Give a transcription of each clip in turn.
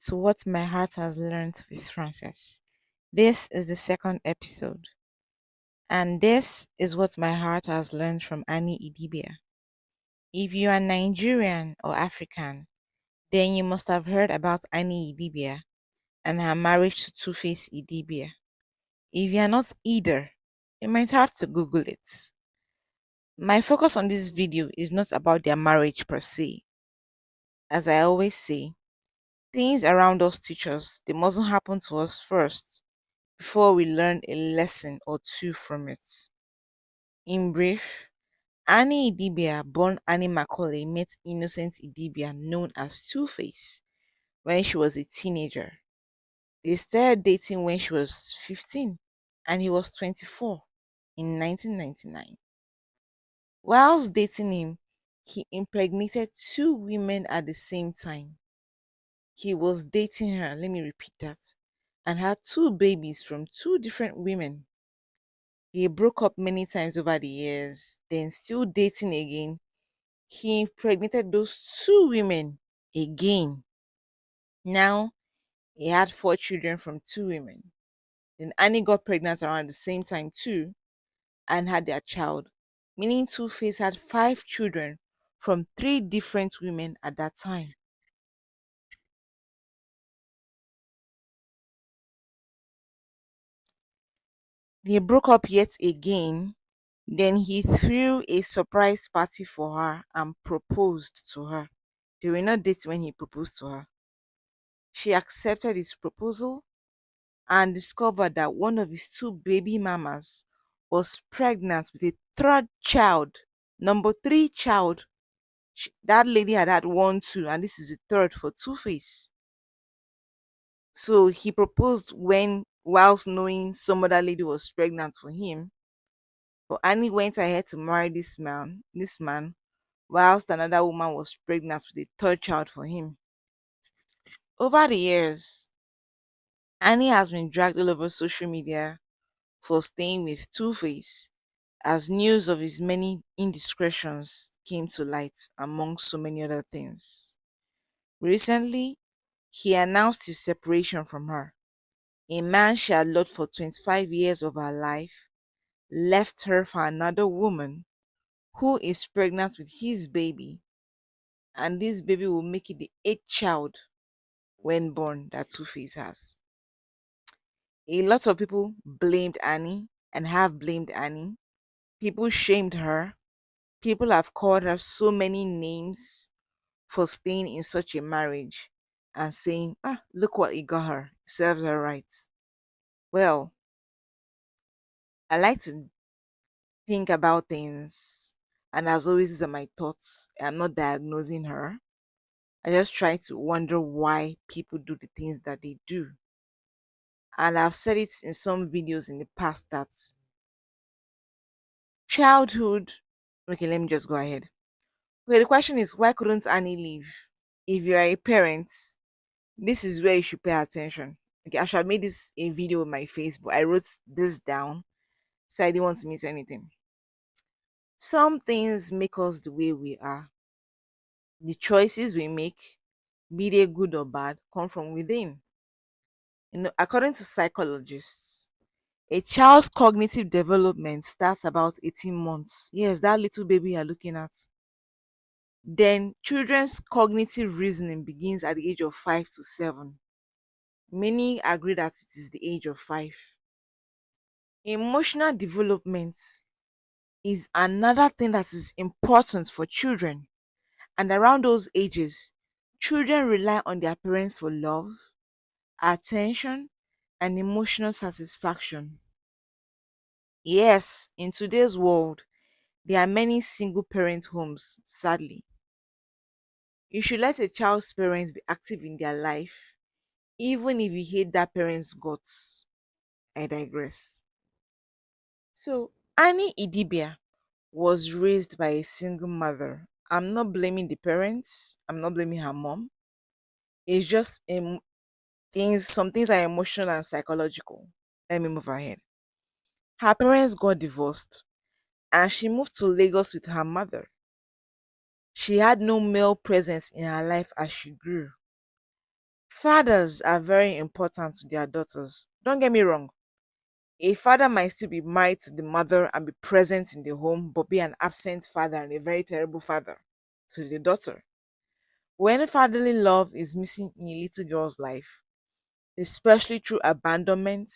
to What My Heart Has Learned with Frances. This is the second episode, and this is what my heart has learned from Annie Idibia. If you are Nigerian or African, then you must have heard about Annie Idibia and her marriage to Two-Face Idibia. If you are not either, you might have to Google it. My focus on this video is not about their marriage per se. As I always say, things around us teach us they mustn't happen to us first before we learn a lesson or two from it. In brief, Annie Idibia, born Annie Macaulay, met innocent Idibia, known as Two-Face, when she was a teenager. They started dating when she was 15 and he was 24 in 1999. Whilst dating him, he impregnated two women at the same time. He was dating her, let me repeat that, and had two babies from two different women. They broke up many times over the years, then still dating again. He impregnated those two women again. Now he had four children from two women. Then Annie got pregnant around the same time too and had their child, meaning Two Face had five children from three different women at that time. They broke up yet again. Then he threw a surprise party for her and proposed to her. They were not dating when he proposed to her. She accepted his proposal and discovered that one of his two baby mamas was pregnant with a third child, number three child. That lady had had one, two, and this is the third for Two Face. So he proposed when, whilst knowing some other lady was pregnant for him. But Annie went ahead to marry this man, whilst another woman was pregnant with a third child for him. Over the years, Annie has been dragged all over social media for staying with Two Face as news of his many indiscretions came to light, among so many other things. Recently, he announced his separation from her. A man she had loved for 25 years of her life left her for another woman who is pregnant with his baby, and this baby will make it the eighth child when born that Two Face has. A lot of people blamed Annie and have blamed Annie. People shamed her. People have called her so many names for staying in such a marriage and saying, look what it got her. It serves her right. Well, I like to think about things, and as always, these are my thoughts. I'm not diagnosing her. I just try to wonder why people do the things that they do. And I've said it in some videos in the past that childhood. Okay, let me just go ahead. Okay, the question is, why couldn't Annie leave? If you are a parent, this is where you should pay attention. Okay, I should have made this a video on my face, but I wrote this down so I didn't want to miss anything. Some things make us the way we are. The choices we make, be they good or bad, come from within. According to psychologists, a child's cognitive development starts about 18 months. Yes, that little baby you're looking at. Then children's cognitive reasoning begins at the age of 5 to 7. Many agree that it is the age of 5. Emotional development is another thing that is important for children. And around those ages, children rely on their parents for love, attention, and emotional satisfaction. Yes, in today's world, there are many single parent homes, sadly. You should let a child's parents be active in their life, even if you hate that parent's guts. I digress. So, Annie Idibia was raised by a single mother. I'm not blaming the parents, I'm not blaming her mom. It's just some things are emotional and psychological. Let me move ahead. Her parents got divorced and she moved to Lagos with her mother. She had no male presence in her life as she grew. Fathers are very important to their daughters. Don't get me wrong. A father might still be married to the mother and be present in the home, but be an absent father and a very terrible father to the daughter. When fatherly love is missing in a little girl's life, especially through abandonment,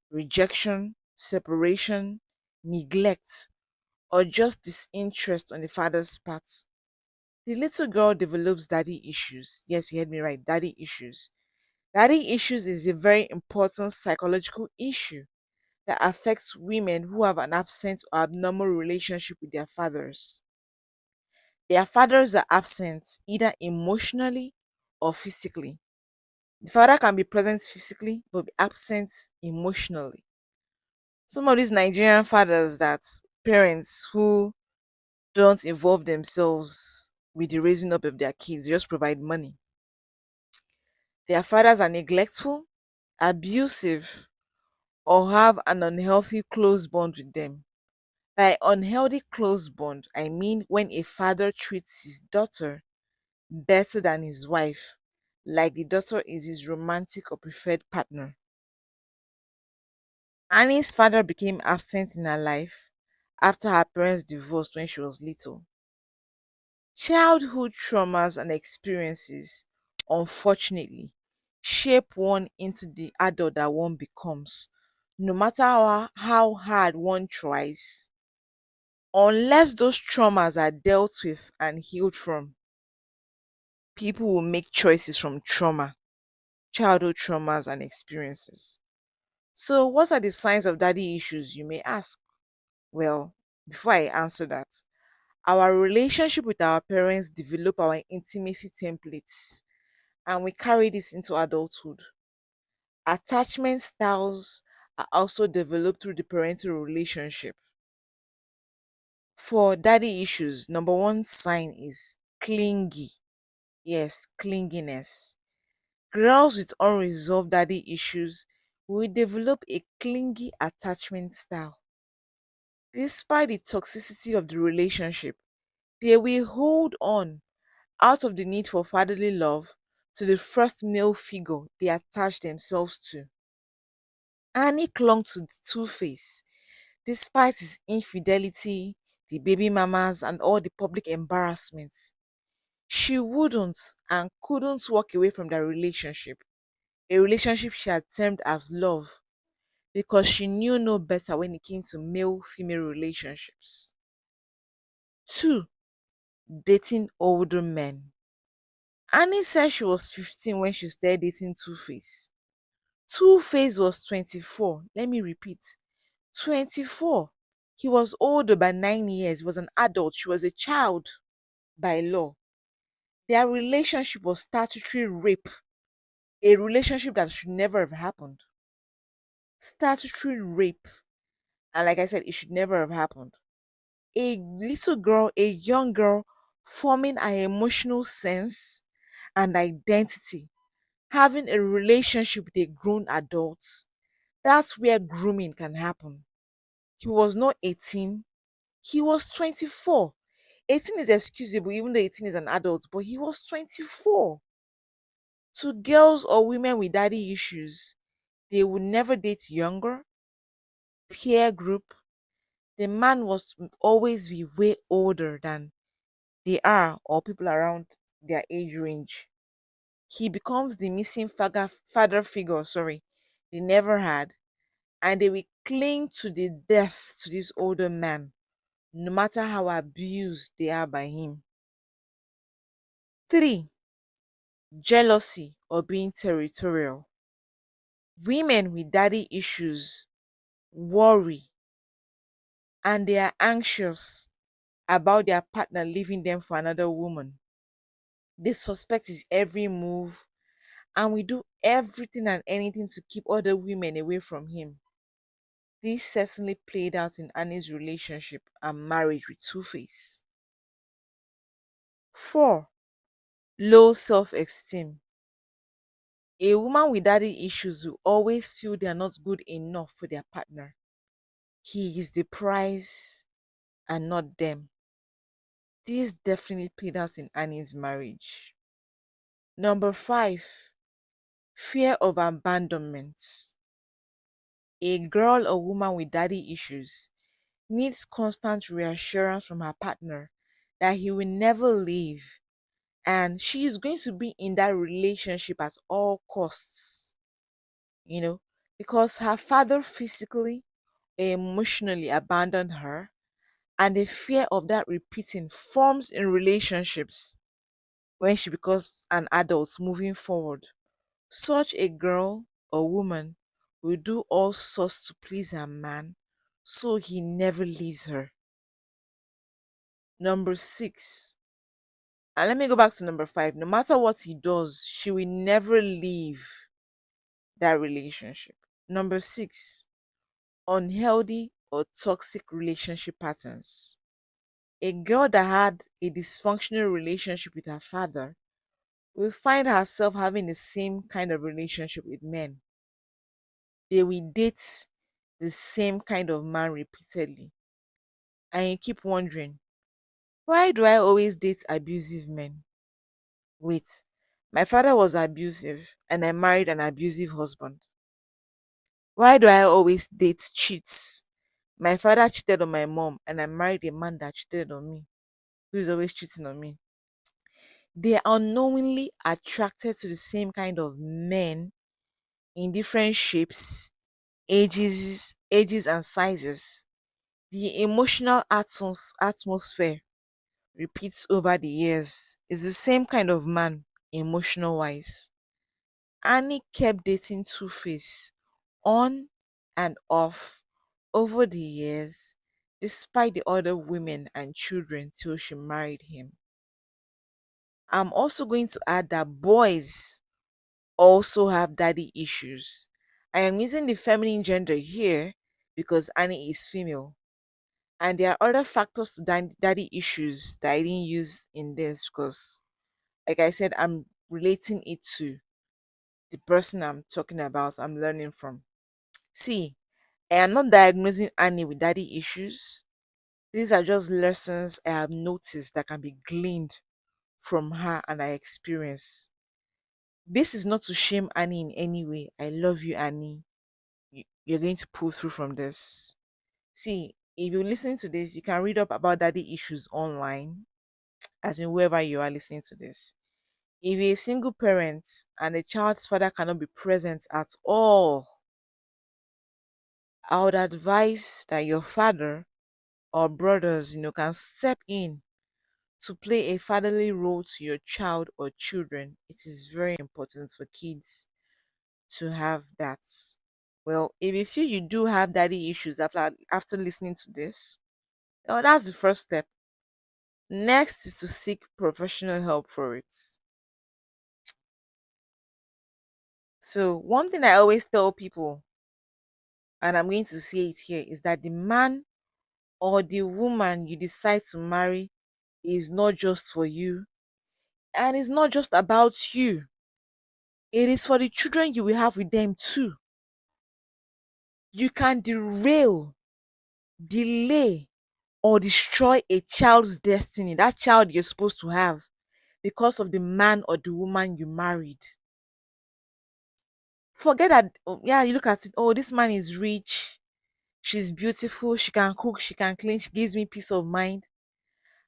rejection, separation, neglect, or just disinterest on the father's part, the little girl develops daddy issues. Yes, you heard me right, daddy issues. Daddy issues is a very important psychological issue that affects women who have an absent or abnormal relationship with their fathers. Their fathers are absent either emotionally or physically. The father can be present physically but be absent emotionally. Some of these Nigerian fathers, that parents who don't involve themselves with the raising up of their kids, they just provide money. Their fathers are neglectful, abusive, or have an unhealthy close bond with them. By unhealthy close bond, I mean when a father treats his daughter better than his wife, like the daughter is his romantic or preferred partner. Annie's father became absent in her life after her parents divorced when she was little. Childhood traumas and experiences, unfortunately, shape one into the adult that one becomes, no matter how hard one tries. Unless those traumas are dealt with and healed from, people will make choices from trauma, childhood traumas, and experiences. So, what are the signs of daddy issues, you may ask? Well, before I answer that, our relationship with our parents develop our intimacy templates, and we carry this into adulthood. Attachment styles are also developed through the parental relationship. For daddy issues, number one sign is clingy. Yes, clinginess. Girls with unresolved daddy issues will develop a clingy attachment style. Despite the toxicity of the relationship, they will hold on out of the need for fatherly love to the first male figure they attach themselves to. Annie clung to the Two-Face despite his infidelity, the baby mamas, and all the public embarrassments. She wouldn't and couldn't walk away from their relationship, a relationship she had termed as love, because she knew no better when it came to male female relationships. 2. Dating older men. Annie said she was 15 when she started dating Two-Face. Two-Face was 24. Let me repeat, 24. He was older by 9 years. He was an adult. She was a child by law. Their relationship was statutory rape, a relationship that should never have happened. Statutory rape. And like I said, it should never have happened. A little girl, a young girl, forming an emotional sense and identity, having a relationship with a grown adult. That's where grooming can happen. He was not 18, he was 24. 18 is excusable, even though 18 is an adult, but he was 24. To girls or women with daddy issues, they would never date younger. Peer group, the man was to always be way older than they are or people around their age range. He becomes the missing father figure, they never had, and they will cling to the death to this older man, no matter how abused they are by him. 3. Jealousy or being territorial. Women with daddy issues worry and they are anxious about their partner leaving them for another woman. They suspect his every move and we do everything and anything to keep other women away from him. This certainly played out in Annie's relationship and marriage with Two-Face. 4. Low self esteem. A woman with daddy issues will always feel they are not good enough for their partner. He is the prize and not them. This definitely played out in Annie's marriage. Number 5. Fear of abandonment. A girl or woman with daddy issues needs constant reassurance from her partner that he will never leave and she is going to be in that relationship at all costs, you know, because her father physically, emotionally abandoned her, and the fear of that repeating forms in relationships when she becomes an adult moving forward. Such a girl or woman will do all sorts to please her man so he never leaves her. Number six, and let me go back to number five. No matter what he does, she will never leave that relationship. Number six, unhealthy or toxic relationship patterns. A girl that had a dysfunctional relationship with her father will find herself having the same kind of relationship with men. They will date the same kind of man repeatedly. And you keep wondering, why do I always date abusive men? Wait, my father was abusive and I married an abusive husband. Why do I always date cheats? My father cheated on my mom and I married a man that cheated on me, who is always cheating on me. They are unknowingly attracted to the same kind of men in different shapes, ages and sizes. The emotional atmosphere repeats over the years. It's the same kind of man, emotional wise. Annie kept dating Two Face on and off over the years, despite the other women and children till she married him. I'm also going to add that boys also have daddy issues. I am using the feminine gender here because Annie is female. And there are other factors to daddy issues that I didn't use in this because, like I said, I'm relating it to the person I'm talking about, I'm learning from. See, I am not diagnosing Annie with daddy issues. These are just lessons I have noticed that can be gleaned from her and her experience. This is not to shame Annie in any way. I love you, Annie. You're going to pull through from this. See, if you listen to this, you can read up about daddy issues online, as in wherever you are listening to this. If you're a single parent and a child's father cannot be present at all, I would advise that your father or brothers, can step in to play a fatherly role to your child or children. It is very important for kids to have that. Well, if you feel you do have daddy issues after listening to this, well, that's the first step. Next is to seek professional help for it. So, one thing I always tell people, and I'm going to say it here, is that the man or the woman you decide to marry is not just for you, and it's not just about you. It is for the children you will have with them too. You can derail, delay, or destroy a child's destiny, that child you're supposed to have, because of the man or the woman you married. Forget that, oh, yeah, you look at it, oh, this man is rich, she's beautiful, she can cook, she can clean, she gives me peace of mind.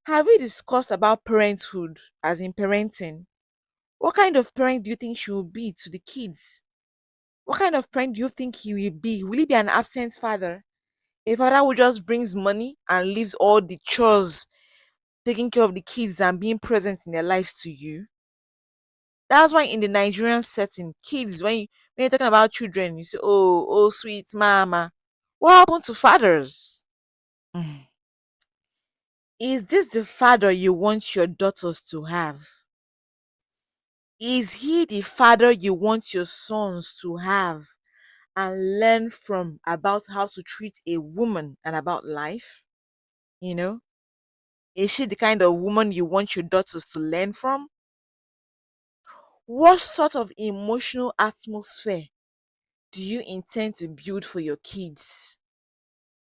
Have we discussed about parenthood, as in parenting? What kind of parent do you think she will be to the kids? What kind of parent do you think he will be? Will he be an absent father? A father who just brings money and leaves all the chores, taking care of the kids and being present in their lives to you? That's why in the Nigerian setting, kids, when you're talking about children, you say, oh, sweet mama. What happened to fathers? Mm. Is this the father you want your daughters to have? Is he the father you want your sons to have and learn from about how to treat a woman and about life? You know, is she the kind of woman you want your daughters to learn from? What sort of emotional atmosphere do you intend to build for your kids?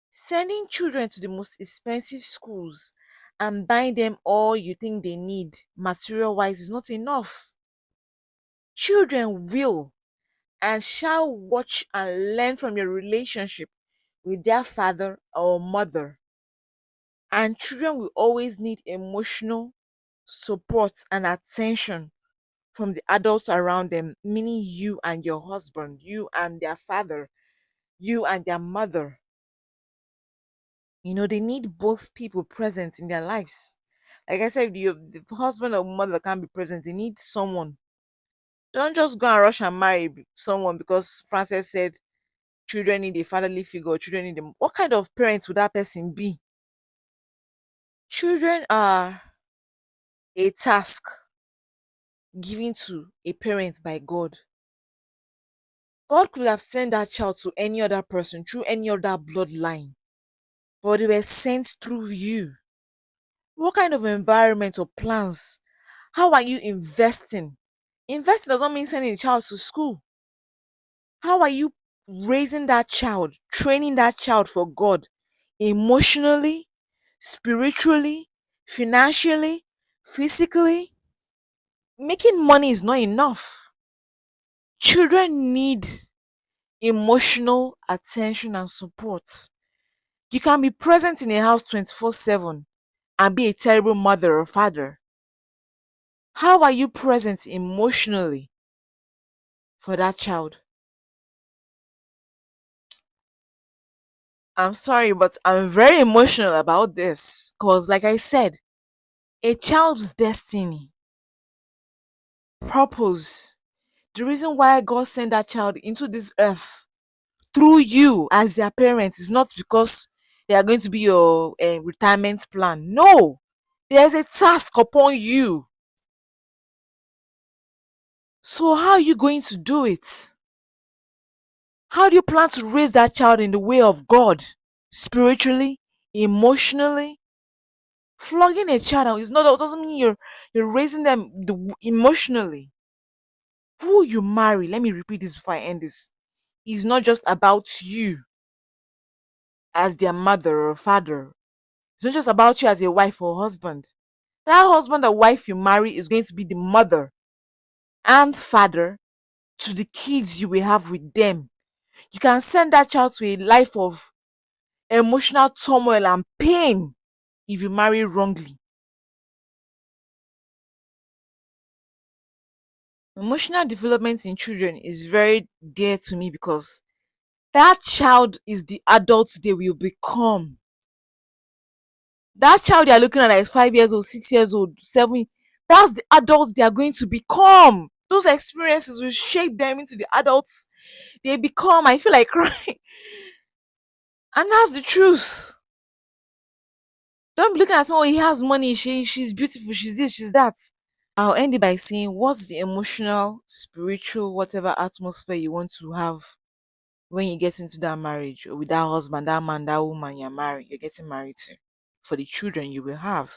Sending children to the most expensive schools and buying them all you think they need material wise is not enough. Children will and shall watch and learn from your relationship with their father or mother. And children will always need emotional support and attention from the adults around them, meaning you and your husband, you and their father, you and their mother. They need both people present in their lives. Like I said, the husband or mother can't be present. They need someone. Don't just go and rush and marry someone because Frances said children need a fatherly figure, children need a. What kind of parent would that person be? Children are a task given to a parent by God. God could have sent that child to any other person through any other bloodline, but they were sent through you. What kind of environment or plans? How are you investing? Investing does not mean sending a child to school. How are you raising that child, training that child for God emotionally, spiritually, financially, physically? Making money is not enough. Children need emotional attention and support. You can be present in a house 24/7 and be a terrible mother or father. How are you present emotionally for that child? I'm sorry, but I'm very emotional about this because, like I said, a child's destiny, purpose, the reason why God sent that child into this earth through you as their parents is not because they are going to be your retirement plan. No, there's a task upon you. So, how are you going to do it? How do you plan to raise that child in the way of God? Spiritually, emotionally? Flogging a child is not doesn't mean you're raising them emotionally. Who you marry, let me repeat this before I end this, is not just about you as their mother or father. It's not just about you as a wife or husband. That husband or wife you marry is going to be the mother and father to the kids you will have with them. You can send that child to a life of emotional turmoil and pain if you marry wrongly. Emotional development in children is very dear to me because that child is the adult they will become. That child they are looking at that is 5 years old, 6 years old, 7, that's the adults they are going to become. Those experiences will shape them into the adults they become. I feel like crying. And that's the truth. Don't be looking at someone, he has money, she's beautiful, she's this, she's that. I'll end it by saying, what's the emotional, spiritual, whatever atmosphere you want to have when you get into that marriage or with that husband, that man, that woman you're getting married to, for the children you will have.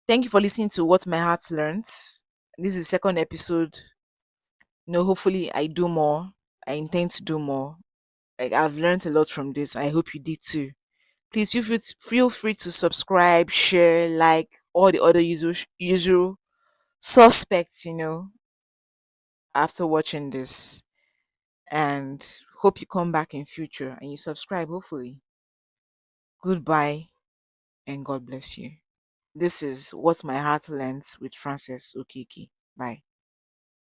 Thank you for listening to What My Heart Learns. This is the second episode. Hopefully I do more. I intend to do more. Like, I've learned a lot from this. I hope you did too. Please feel free to subscribe, share, like all the other usual suspects, after watching this. And hope you come back in future and you subscribe, hopefully. Goodbye and God bless you. This is What My Heart Learns with Frances Okiki. Bye.